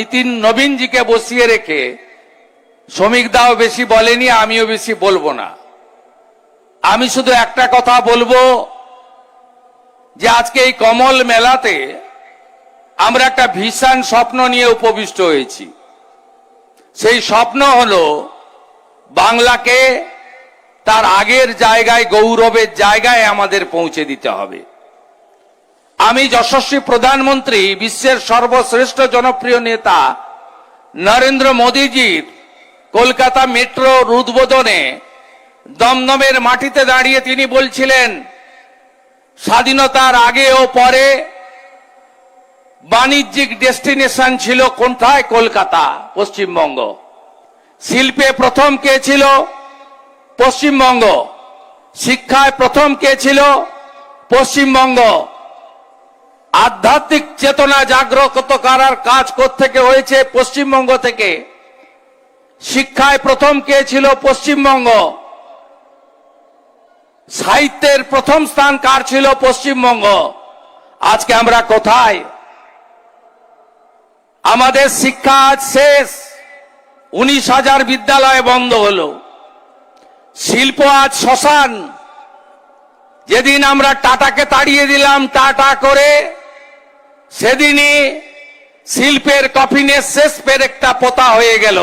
নিতিন নবীনজিকে বসিয়ে রেখে শ্রমিক দাও বেশি বলেনি, আমিও বেশি বলবো না। আমি শুধু একটা কথা বলবো যে আজকে এই কমল মেলাতে আমরা একটা ভীষণ স্বপ্ন নিয়ে উপবিষ্ট হয়েছি। সেই স্বপ্ন হলো বাংলাকে তার আগের জায়গায়, গৌরবের জায়গায় আমাদের পৌঁছে দিতে হবে। আমি যশস্বী প্রধানমন্ত্রী, বিশ্বের সর্বশ্রেষ্ঠ জনপ্রিয় নেতা নরেন্দ্র মোদীজির কলকাতা মেট্রোর উদ্বোধনে দমদমের মাটিতে দাঁড়িয়ে তিনি বলছিলেন, স্বাধীনতার আগে ও পরে বাণিজ্যিক ডেস্টিনেশন ছিল কোথায়? কলকাতা, পশ্চিমবঙ্গ। শিল্পে প্রথম কে ছিল? পশ্চিমবঙ্গ। শিক্ষায় প্রথম কে ছিল? পশ্চিমবঙ্গ। আধ্যাত্মিক চেতনা জাগ্রত করার কাজ কোত্থেকে হয়েছে? পশ্চিমবঙ্গ থেকে। শিক্ষায় প্রথম কে ছিল? পশ্চিমবঙ্গ। সাহিত্যের প্রথম স্থান কার ছিল? পশ্চিমবঙ্গ। আজকে আমরা কোথায়? আমাদের শিক্ষা আজ শেষ। 19,000 বিদ্যালয় বন্ধ হলো। শিল্প আজ শ্মশান। যেদিন আমরা টাটাকে তাড়িয়ে দিলাম টাটা করে, সেদিনই শিল্পের কফিনের শেষ পেরেকটা পোতা হয়ে গেল।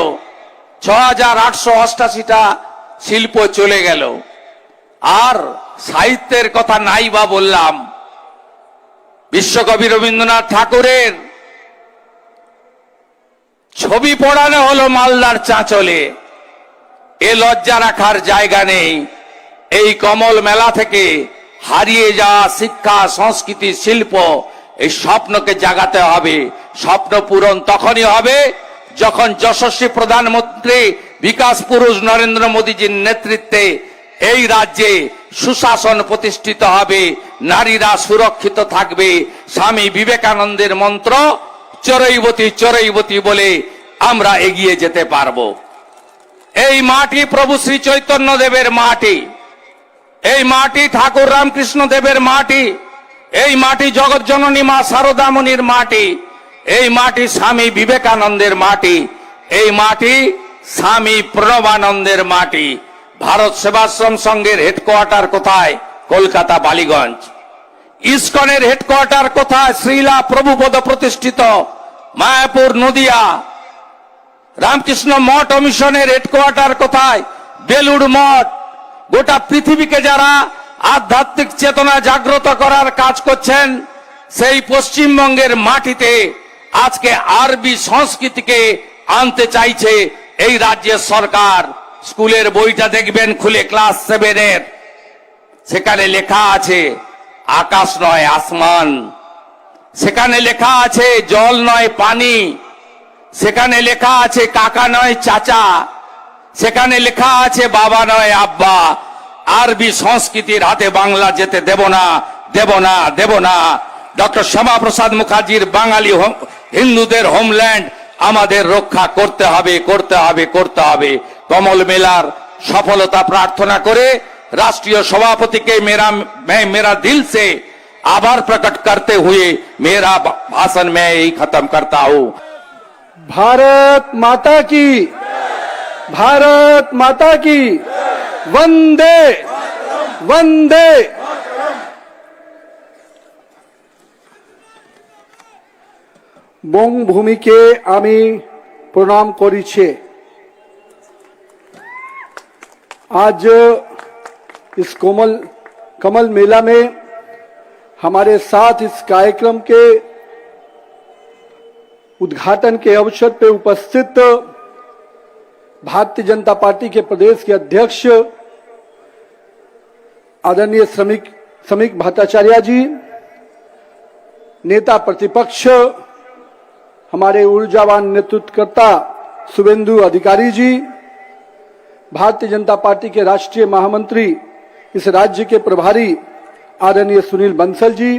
6,888টা শিল্প চলে গেল। আর সাহিত্যের কথা নাই বা বললাম। বিশ্বকবি রবীন্দ্রনাথ ঠাকুরের ছবি পড়ানো হলো মালদার চাঁচলে। এ লজ্জা রাখার জায়গা নেই। এই কমল মেলা থেকে হারিয়ে যাওয়া শিক্ষা, সংস্কৃতি, শিল্প, এই স্বপ্নকে জাগাতে হবে। স্বপ্ন পূরণ তখনই হবে যখন যশস্বী প্রধানমন্ত্রী বিকাশ পুরুষ নরেন্দ্র মোদীজির নেতৃত্বে এই রাজ্যে সুশাসন প্রতিষ্ঠিত হবে, নারীরা সুরক্ষিত থাকবে। স্বামী বিবেকানন্দের মন্ত্র চরৈবতী চরৈবতী বলে আমরা এগিয়ে যেতে পারবো। এই মাটি প্রভু শ্রী চৈতন্য দেবের মাটি, এই মাটি ঠাকুর রামকৃষ্ণ দেবের মাটি, এই মাটি জগৎজননী মা শারদামণির মাটি, এই মাটি স্বামী বিবেকানন্দের মাটি, এই মাটি স্বামী প্রণবানন্দের মাটি। ভারত সেবাশ্রম সংঘের হেডকোয়ার্টার কোথায়? কলকাতা বালিগঞ্জ। ইসকনের হেডকোয়ার্টার কোথায়? শ্রীলা প্রভুপদ প্রতিষ্ঠিত মায়াপুর নদিয়া। রামকৃষ্ণ মঠ ও মিশনের হেডকোয়ার্টার কোথায়? বেলুড় মঠ। গোটা পৃথিবীকে যারা আধ্যাত্মিক চেতনা জাগ্রত করার কাজ করছেন, সেই পশ্চিমবঙ্গের মাটিতে আজকে আরবি সংস্কৃতিকে আনতে চাইছে এই রাজ্যের সরকার। স্কুলের বইটা দেখবেন খুলে, ক্লাস 7-এর, সেখানে লেখা আছে আকাশ নয় আসমান, সেখানে লেখা আছে জল নয় পানি, সেখানে লেখা আছে কাকা নয় চাচা, সেখানে লেখা আছে বাবা নয় আব্বা। আরবি সংস্কৃতির হাতে বাংলা যেতে দেব না, দেব না, দেব না। ডক্টর শ্যামাপ্রসাদ মুখার্জির বাঙালি হিন্দুদের হোমল্যান্ড আমাদের রক্ষা করতে হবে, করতে হবে, করতে হবে। কমল মেলার সফলতা প্রার্থনা করে राष्ट्रीय सभापति के मैं मेरा दिल से आभार प्रकट करते हुए मेरा भाषण मैं यही खत्म करता हूँ। भारत माता की, भारत माता की, वंदे वंदे। বঙ্গভূমিকে আমি প্রণাম করিছে। आज इस कमल मेला में हमारे साथ इस कार्यक्रम के उद्घाटन के अवसर पर उपस्थित भारतीय जनता पार्टी के प्रदेश के अध्यक्ष आदरणीय श्रमिक भट्टाचार्य जी, नेता प्रतिपक्ष हमारे ऊर्जावान नेतृत्वकर्ता शुभेंदु अधिकारी जी, भारतीय जनता पार्टी के राष्ट्रीय महामंत्री, इस राज्य के प्रभारी आदरणीय सुनील बंसल जी,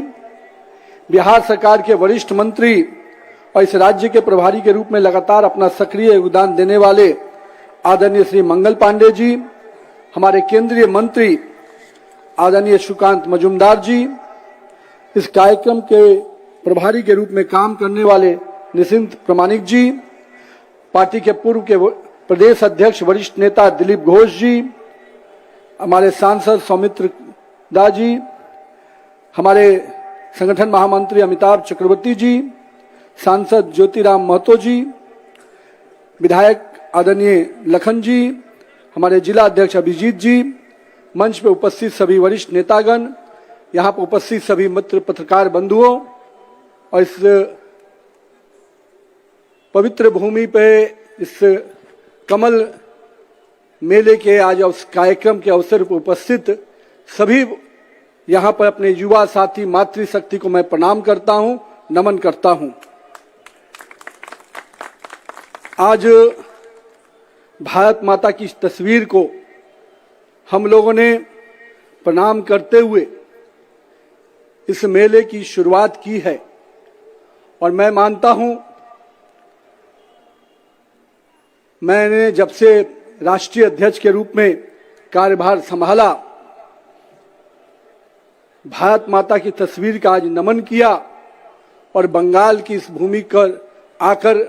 बिहार सरकार के वरिष्ठ मंत्री और इस राज्य के प्रभारी के रूप में लगातार अपना सक्रिय योगदान देने वाले आदरणीय श्री मंगल पांडे जी, हमारे केंद्रीय मंत्री आदरणीय सुकांत मजुमदार जी, इस कार्यक्रम के प्रभारी के रूप में काम करने वाले निशिंत प्रामाणिक जी, पार्टी के पूर्व के प्रदेश अध्यक्ष वरिष्ठ नेता दिलीप घोष जी, हमारे सांसद सौमित्र दास जी, हमारे संगठन महामंत्री अमिताभ चक्रवर्ती जी, सांसद ज्योतिराम महतो जी, विधायक आदरणीय लखन जी, हमारे जिला अध्यक्ष अभिजीत जी, मंच पर उपस्थित सभी वरिष्ठ नेतागण, यहाँ पर उपस्थित सभी मित्र पत्रकार बंधुओं और इस पवित्र भूमि पे इस कमल मेले के आज उस कार्यक्रम के अवसर पर उपस्थित सभी यहाँ पर अपने युवा साथी मातृशक्ति को मैं प्रणाम करता हूं, नमन करता हूं। आज भारत माता की तस्वीर को हम लोगों ने प्रणाम करते हुए इस मेले की शुरुआत की है और मैं मानता हूं, मैंने जब से राष्ट्रीय अध्यक्ष के रूप में कार्यभार संभाला, भारत माता की तस्वीर का आज नमन किया और बंगाल की इस भूमि पर आकर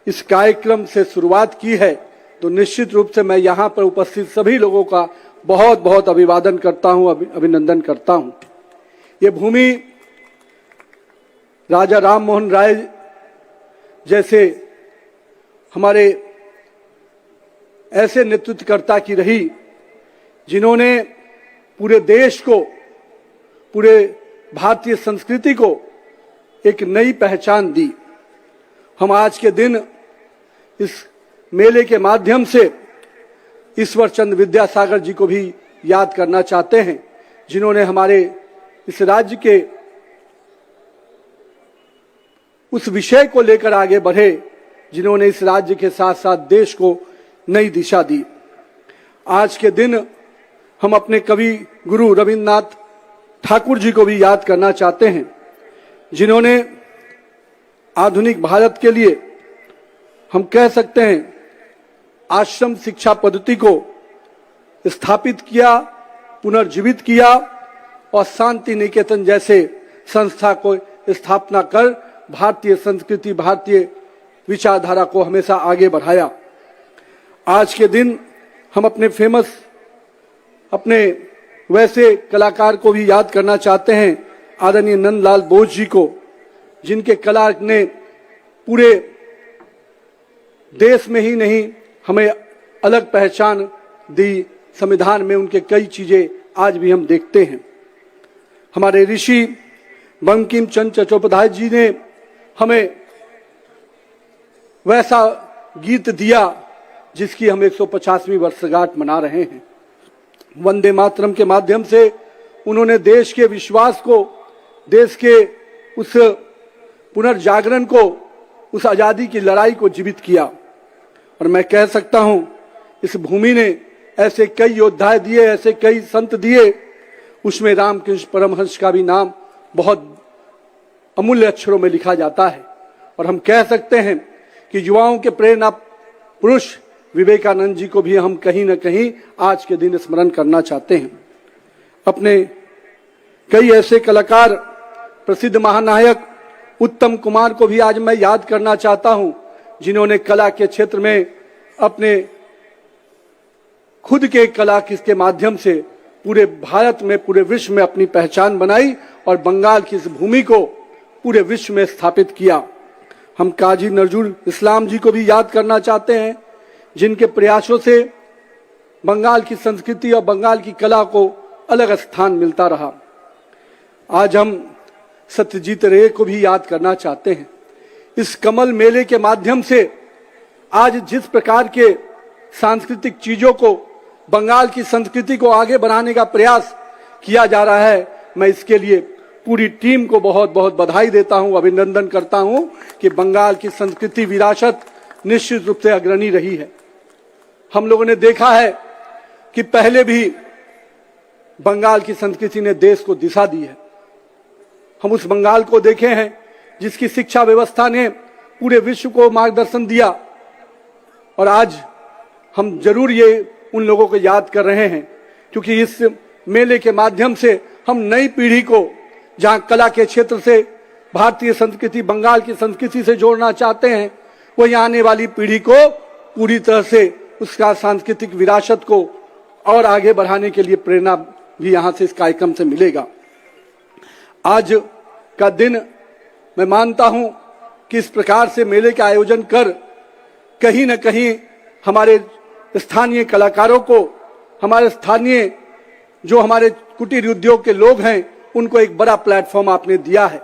इस कार्यक्रम से शुरुआत की है, तो निश्चित रूप से मैं यहाँ पर उपस्थित सभी लोगों का बहुत बहुत अभिवादन करता हूँ, अभिनंदन करता हूँ। ये भूमि राजा राम मोहन राय जैसे हमारे ऐसे नेतृत्वकर्ता की रही जिन्होंने पूरे देश को, पूरे भारतीय संस्कृति को एक नई पहचान दी। हम आज के दिन इस मेले के माध्यम से ईश्वर चंद्र विद्यासागर जी को भी याद करना चाहते हैं, जिन्होंने हमारे इस राज्य के उस विषय को लेकर आगे बढ़े, जिन्होंने इस राज्य के साथ साथ देश को नई दिशा दी। आज के दिन हम अपने कवि गुरु रविन्द्रनाथ ठाकुर जी को भी याद करना चाहते हैं, जिन्होंने आधुनिक भारत के लिए हम कह सकते हैं आश्रम शिक्षा पद्धति को स्थापित किया, पुनर्जीवित किया और शांति निकेतन जैसे संस्था को स्थापना कर भारतीय संस्कृति, भारतीय विचारधारा को हमेशा आगे बढ़ाया। आज के दिन हम अपने वैसे कलाकार को भी याद करना चाहते हैं, आदरणीय नंदलाल बोस जी को, जिनके कला ने पूरे देश में ही नहीं हमें अलग पहचान दी। संविधान में उनके कई चीजें आज भी हम देखते हैं। हमारे ऋषि बंकिम चंद्र चट्टोपाध्याय जी ने हमें वैसा गीत दिया जिसकी हम 150वीं वर्षगांठ मना रहे हैं। वंदे मातरम के माध्यम से उन्होंने देश के विश्वास को, देश के उस पुनर्जागरण को, उस आजादी की लड़ाई को जीवित किया। और मैं कह सकता हूं इस भूमि ने ऐसे कई योद्धा दिए, ऐसे कई संत दिए, उसमें रामकृष्ण परमहंस का भी नाम बहुत अमूल्य अक्षरों में लिखा जाता है। और हम कह सकते हैं कि युवाओं के प्रेरणा पुरुष विवेकानंद जी को भी हम कहीं न कहीं आज के दिन स्मरण करना चाहते हैं। अपने कई ऐसे कलाकार, प्रसिद्ध महानायक उत्तम कुमार को भी आज मैं याद करना चाहता हूं, जिन्होंने कला के क्षेत्र में अपने खुद के कला के माध्यम से पूरे भारत में, पूरे विश्व में अपनी पहचान बनाई और बंगाल की इस भूमि को पूरे विश्व में स्थापित किया। हम काजी नजरुल इस्लाम जी को भी याद करना चाहते हैं, जिनके प्रयासों से बंगाल की संस्कृति और बंगाल की कला को अलग स्थान मिलता रहा। आज हम सत्यजीत रे को भी याद करना चाहते हैं। इस कमल मेले के माध्यम से आज जिस प्रकार के सांस्कृतिक चीजों को, बंगाल की संस्कृति को आगे बढ़ाने का प्रयास किया जा रहा है, मैं इसके लिए पूरी टीम को बहुत बहुत बधाई देता हूं, अभिनंदन करता हूं कि बंगाल की संस्कृति विरासत निश्चित रूप से अग्रणी रही है। हम लोगों ने देखा है कि पहले भी बंगाल की संस्कृति ने देश को दिशा दी है। हम उस बंगाल को देखे हैं जिसकी शिक्षा व्यवस्था ने पूरे विश्व को मार्गदर्शन दिया। और आज हम जरूर ये उन लोगों को याद कर रहे हैं, क्योंकि इस मेले के माध्यम से हम नई पीढ़ी को, जहां कला के क्षेत्र से भारतीय संस्कृति बंगाल की संस्कृति से जोड़ना चाहते हैं, वही आने वाली पीढ़ी को पूरी तरह से उसका सांस्कृतिक विरासत को और आगे बढ़ाने के लिए प्रेरणा भी यहां से इस कार्यक्रम से मिलेगा। आज का दिन मैं मानता हूं कि इस प्रकार से मेले का आयोजन कर कहीं न कहीं हमारे स्थानीय कलाकारों को, हमारे स्थानीय जो हमारे कुटीर उद्योग के लोग हैं, उनको एक बड़ा प्लेटफॉर्म आपने दिया है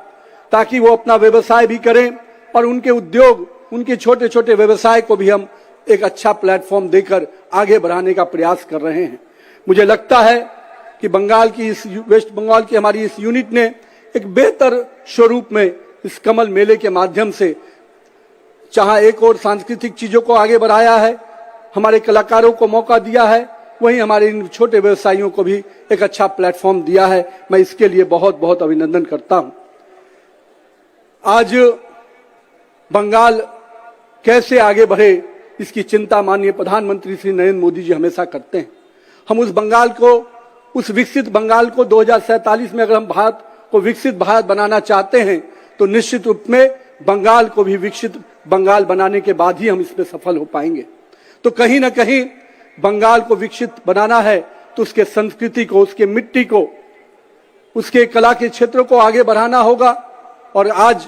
ताकि वो अपना व्यवसाय भी करें और उनके उद्योग, उनके छोटे छोटे व्यवसाय को भी हम एक अच्छा प्लेटफॉर्म देकर आगे बढ़ाने का प्रयास कर रहे हैं। मुझे लगता है कि बंगाल की वेस्ट बंगाल की हमारी इस यूनिट ने एक बेहतर स्वरूप में इस कमल मेले के माध्यम से जहां एक और सांस्कृतिक चीजों को आगे बढ़ाया है, हमारे कलाकारों को मौका दिया है, वहीं हमारे इन छोटे व्यवसायियों को भी एक अच्छा प्लेटफॉर्म दिया है। मैं इसके लिए बहुत बहुत अभिनंदन करता हूं। आज बंगाल कैसे आगे बढ़े, इसकी चिंता माननीय प्रधानमंत्री श्री नरेंद्र मोदी जी हमेशा करते हैं। हम उस बंगाल को, उस विकसित बंगाल को 2047 में अगर हम भारत को विकसित भारत बनाना चाहते हैं तो निश्चित रूप में बंगाल को भी विकसित बंगाल बनाने के बाद ही हम इसमें सफल हो पाएंगे। तो कहीं ना कहीं बंगाल को विकसित बनाना है तो उसके संस्कृति को, उसके मिट्टी को, उसके कला के क्षेत्रों को आगे बढ़ाना होगा और आज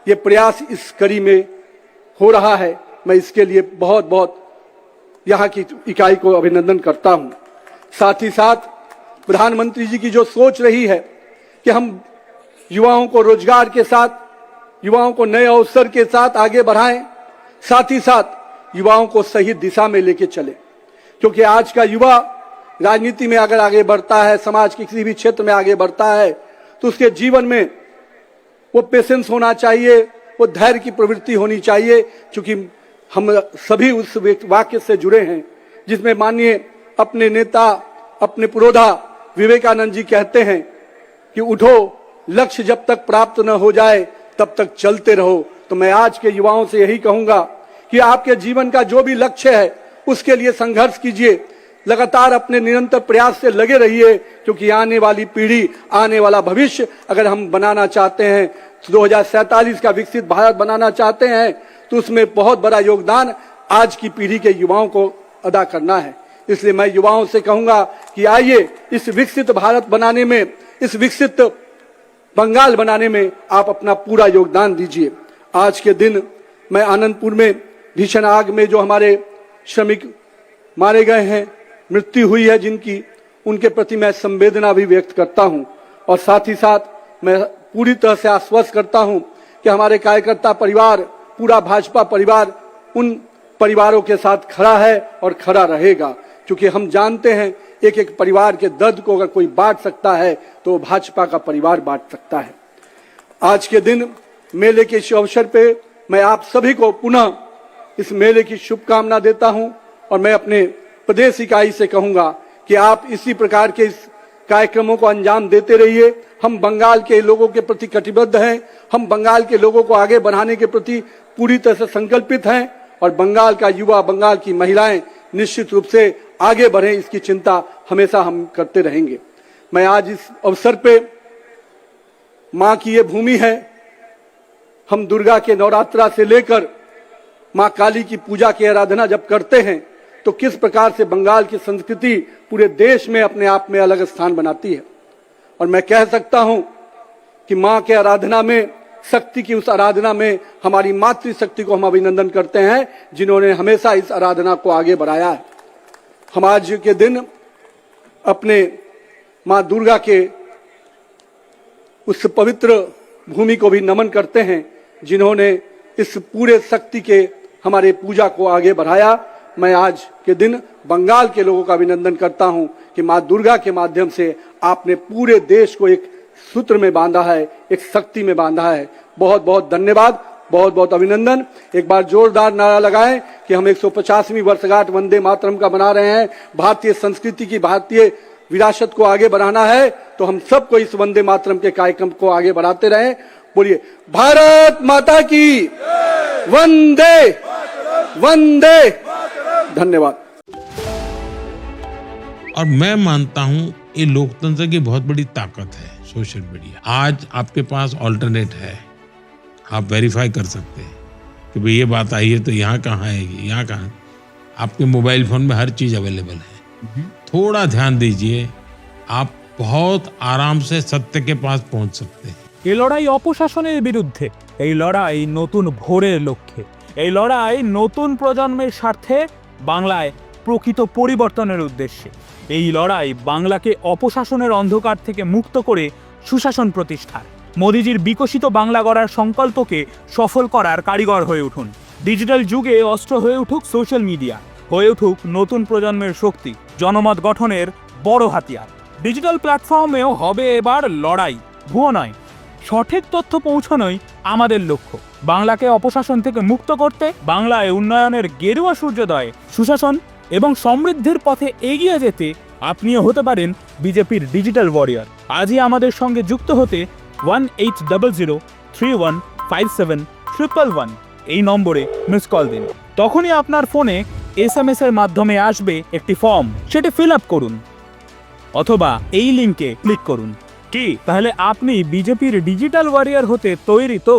ये प्रयास इस कड़ी में हो रहा है। मैं इसके लिए बहुत बहुत यहाँ की इकाई को अभिनंदन करता हूं। साथ ही साथ प्रधानमंत्री जी की जो सोच रही है कि हम युवाओं को रोजगार के साथ, युवाओं को नए अवसर के साथ आगे बढ़ाएं, साथ ही साथ युवाओं को सही दिशा में लेके चले, क्योंकि आज का युवा राजनीति में अगर आगे बढ़ता है, समाज के किसी भी क्षेत्र में आगे बढ़ता है तो उसके जीवन में वो पेशेंस होना चाहिए, वो धैर्य की प्रवृत्ति होनी चाहिए, क्योंकि हम सभी उस वाक्य से जुड़े हैं जिसमें माननीय अपने नेता, अपने पुरोधा विवेकानंद जी कहते हैं कि उठो, लक्ष्य जब तक प्राप्त न हो जाए तब तक चलते रहो। तो मैं आज के युवाओं से यही कहूंगा कि आपके जीवन का जो भी लक्ष्य है उसके लिए संघर्ष कीजिए, लगातार अपने निरंतर प्रयास से लगे रहिए, क्योंकि आने वाली पीढ़ी, आने वाला भविष्य अगर हम बनाना चाहते हैं, 2047 का विकसित भारत बनाना चाहते हैं, तो उसमें बहुत बड़ा योगदान आज की पीढ़ी के युवाओं को अदा करना है। इसलिए मैं युवाओं से कहूंगा कि आइए इस विकसित भारत बनाने में, इस विकसित बंगाल बनाने में आप अपना पूरा योगदान दीजिए। आज के दिन मैं आनंदपुर में भीषण आग में जो हमारे श्रमिक मारे गए हैं, मृत्यु हुई है जिनकी, उनके प्रति मैं संवेदना भी व्यक्त करता हूं और साथ ही साथ मैं पूरी तरह से आश्वस्त करता हूं कि हमारे कार्यकर्ता परिवार, पूरा भाजपा परिवार उन परिवारों के साथ खड़ा है और खड़ा रहेगा, क्योंकि हम जानते हैं एक एक परिवार के दर्द को अगर कोई बांट सकता है तो भाजपा का परिवार बांट सकता है। आज के दिन मेले के इस अवसर पे मैं आप सभी को पुनः इस मेले की शुभकामना देता हूं और मैं अपने प्रदेश इकाई से कहूंगा कि आप इसी प्रकार के इस कार्यक्रमों को अंजाम देते रहिए। हम बंगाल के लोगों के प्रति कटिबद्ध हैं, हम बंगाल के लोगों को आगे बढ़ाने के प्रति पूरी तरह से संकल्पित हैं और बंगाल का युवा, बंगाल की महिलाएं निश्चित रूप से आगे बढ़े, इसकी चिंता हमेशा हम करते रहेंगे। मैं आज इस अवसर पे, मां की ये भूमि है, हम दुर्गा के नवरात्रा से लेकर मां काली की पूजा की आराधना जब करते हैं तो किस प्रकार से बंगाल की संस्कृति पूरे देश में अपने आप में अलग स्थान बनाती है। और मैं कह सकता हूं कि मां के आराधना में, शक्ति की उस आराधना में हमारी मातृशक्ति को हम अभिनंदन करते हैं जिन्होंने हमेशा इस आराधना को आगे बढ़ाया है। हम आज के दिन अपने मां दुर्गा के उस पवित्र भूमि को भी नमन करते हैं जिन्होंने इस पूरे शक्ति के हमारे पूजा को आगे बढ़ाया। मैं आज के दिन बंगाल के लोगों का अभिनंदन करता हूं कि मां दुर्गा के माध्यम से आपने पूरे देश को एक सूत्र में बांधा है, एक शक्ति में बांधा है। बहुत बहुत धन्यवाद, बहुत बहुत अभिनंदन। एक बार जोरदार नारा लगाएं कि हम 150वीं वर्षगांठ वंदे मातरम का मना रहे हैं। भारतीय संस्कृति की, भारतीय विरासत को आगे बढ़ाना है तो हम सबको इस वंदे मातरम के कार्यक्रम को आगे बढ़ाते रहें। बोलिए भारत माता की वंदे वंदे। धन्यवाद। और मैं मानता हूं ये लोकतंत्र की बहुत बड़ी ताकत है सोशल मीडिया। आज आपके पास ऑल्टरनेट है, आप वेरीफाई कर सकते हैं कि भाई ये बात आई है तो यहाँ कहाँ है, यहाँ कहाँ है। आपके मोबाइल फ़ोन में हर चीज़ अवेलेबल है। थोड़ा ध्यान दीजिए, आप बहुत आराम से सत्य के पास पहुँच सकते हैं। এই লড়াই অপশাসনের বিরুদ্ধে, এই লড়াই নতুন ভোরের লক্ষ্যে, এই লড়াই নতুন প্রজন্মের স্বার্থে, বাংলায় প্রকৃত পরিবর্তনের উদ্দেশ্যে। এই লড়াই বাংলাকে অপশাসনের অন্ধকার থেকে মুক্ত করে সুশাসন প্রতিষ্ঠার। মোদিজির বিকশিত বাংলা গড়ার সংকল্পকে সফল করার কারিগর হয়ে উঠুন। ডিজিটাল যুগে অস্ত্র হয়ে উঠুক সোশ্যাল মিডিয়া, হয়ে উঠুক নতুন প্রজন্মের শক্তি, জনমত গঠনের বড় হাতিয়ার। ডিজিটাল প্ল্যাটফর্মেও হবে এবার লড়াই, ভুয়ো নয়, সঠিক তথ্য পৌঁছানোই আমাদের লক্ষ্য। বাংলাকে অপশাসন থেকে মুক্ত করতে, বাংলায় উন্নয়নের গেরুয়া সূর্যোদয়, সুশাসন এবং সমৃদ্ধির পথে এগিয়ে যেতে আপনিও হতে পারেন বিজেপির ডিজিটাল ওয়ারিয়র। আজই আমাদের সঙ্গে যুক্ত হতে 1800315711 এই নম্বরে মিস কল দিন। তখনই আপনার ফোনে SMS এর মাধ্যমে আসবে একটি ফর্ম, সেটি ফিল আপ করুন অথবা এই লিঙ্কে ক্লিক করুন। কি তাহলে আপনি বিজেপির ডিজিটাল ওয়ারিয়র হতে তৈরি তো?